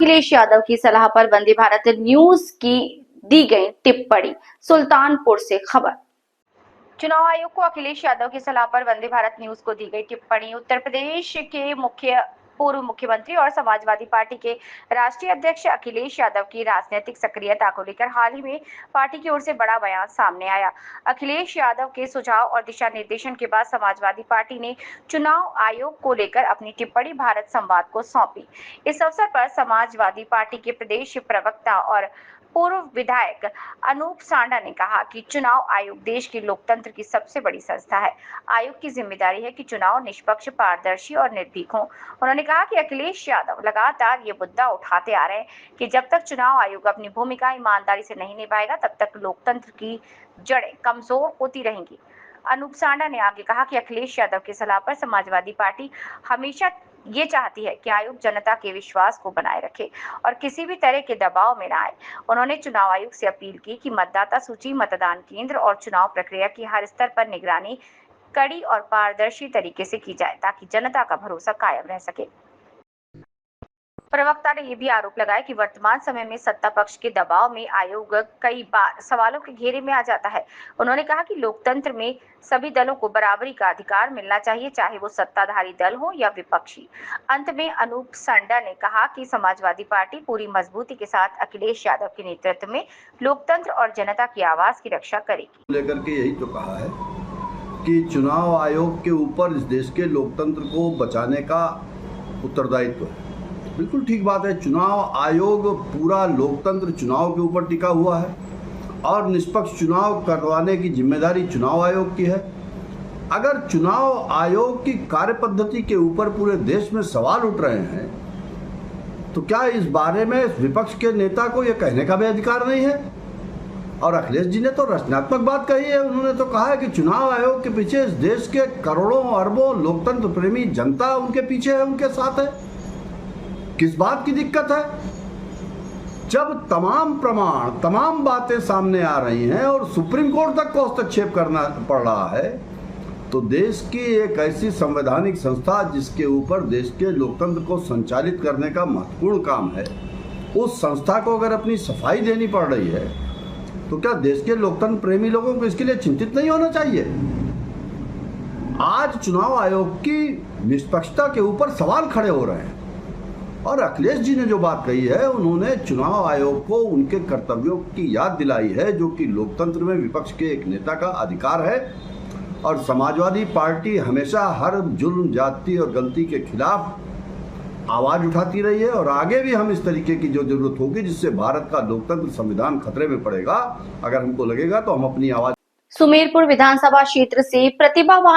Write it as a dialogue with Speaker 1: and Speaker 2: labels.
Speaker 1: अखिलेश यादव की सलाह पर वंदे भारत न्यूज की दी गई टिप्पणी। सुल्तानपुर से खबर। चुनाव आयोग को अखिलेश यादव की सलाह पर वंदे भारत न्यूज को दी गई टिप्पणी। उत्तर प्रदेश के पूर्व मुख्यमंत्री और समाजवादी पार्टी के राष्ट्रीय अध्यक्ष अखिलेश यादव की राजनीतिक सक्रियता को लेकर हाल ही में पार्टी की ओर से बड़ा बयान सामने आया। अखिलेश यादव के सुझाव और दिशा निर्देशन के बाद समाजवादी पार्टी ने चुनाव आयोग को लेकर अपनी टिप्पणी भारत संवाद को सौंपी। इस अवसर पर समाजवादी पार्टी के प्रदेश प्रवक्ता और पूर्व विधायक अनूप सांडा ने कहा कि चुनाव आयोग देश के लोकतंत्र की सबसे बड़ी संस्था है। आयोग की जिम्मेदारी है कि चुनाव निष्पक्ष, पारदर्शी और निर्भीक हों। उन्होंने कहा कि अखिलेश यादव लगातार ये मुद्दा उठाते आ रहे हैं कि जब तक चुनाव आयोग अपनी भूमिका ईमानदारी से नहीं निभाएगा तब तक लोकतंत्र की जड़ें कमजोर होती रहेंगी। अनूप सांडा ने आगे कहा कि अखिलेश यादव की सलाह पर समाजवादी पार्टी हमेशा ये चाहती है कि आयोग जनता के विश्वास को बनाए रखे और किसी भी तरह के दबाव में न आए। उन्होंने चुनाव आयोग से अपील की कि मतदाता सूची, मतदान केंद्र और चुनाव प्रक्रिया की हर स्तर पर निगरानी कड़ी और पारदर्शी तरीके से की जाए ताकि जनता का भरोसा कायम रह सके। प्रवक्ता ने यह भी आरोप लगाया कि वर्तमान समय में सत्ता पक्ष के दबाव में आयोग कई बार सवालों के घेरे में आ जाता है। उन्होंने कहा कि लोकतंत्र में सभी दलों को बराबरी का अधिकार मिलना चाहिए, चाहे वो सत्ताधारी दल हो या विपक्षी। अंत में अनूप सांडा ने कहा कि समाजवादी पार्टी पूरी मजबूती के साथ अखिलेश यादव के नेतृत्व में लोकतंत्र और जनता की आवाज की रक्षा करेगी।
Speaker 2: लेकर के यही तो कहा है कि चुनाव आयोग के ऊपर इस देश के लोकतंत्र को बचाने का उत्तरदायित्व है। बिल्कुल ठीक बात है। चुनाव आयोग पूरा लोकतंत्र चुनाव के ऊपर टिका हुआ है और निष्पक्ष चुनाव करवाने की जिम्मेदारी चुनाव आयोग की है। अगर चुनाव आयोग की कार्यपद्धति के ऊपर पूरे देश में सवाल उठ रहे हैं तो क्या इस बारे में विपक्ष के नेता को यह कहने का भी अधिकार नहीं है? और अखिलेश जी ने तो रचनात्मक बात कही है। उन्होंने तो कहा है कि चुनाव आयोग के पीछे इस देश के करोड़ों अरबों लोकतंत्र प्रेमी जनता उनके पीछे है, उनके साथ है। किस बात की दिक्कत है? जब तमाम प्रमाण, तमाम बातें सामने आ रही हैं और सुप्रीम कोर्ट तक को हस्तक्षेप करना पड़ रहा है, तो देश की एक ऐसी संवैधानिक संस्था जिसके ऊपर देश के लोकतंत्र को संचालित करने का महत्वपूर्ण काम है, उस संस्था को अगर अपनी सफाई देनी पड़ रही है तो क्या देश के लोकतंत्र प्रेमी लोगों को इसके लिए चिंतित नहीं होना चाहिए? आज चुनाव आयोग की निष्पक्षता के ऊपर सवाल खड़े हो रहे हैं और अखिलेश जी ने जो बात कही है, उन्होंने चुनाव आयोग को उनके कर्तव्यों की याद दिलाई है जो कि लोकतंत्र में विपक्ष के एक नेता का अधिकार है। और समाजवादी पार्टी हमेशा हर जुल्म, जाति और गलती के खिलाफ आवाज उठाती रही है और आगे भी हम इस तरीके की जो जरूरत होगी जिससे भारत का लोकतंत्र संविधान खतरे में पड़ेगा, अगर हमको लगेगा तो हम अपनी आवाज।
Speaker 1: सुमेरपुर विधानसभा क्षेत्र से प्रतिभा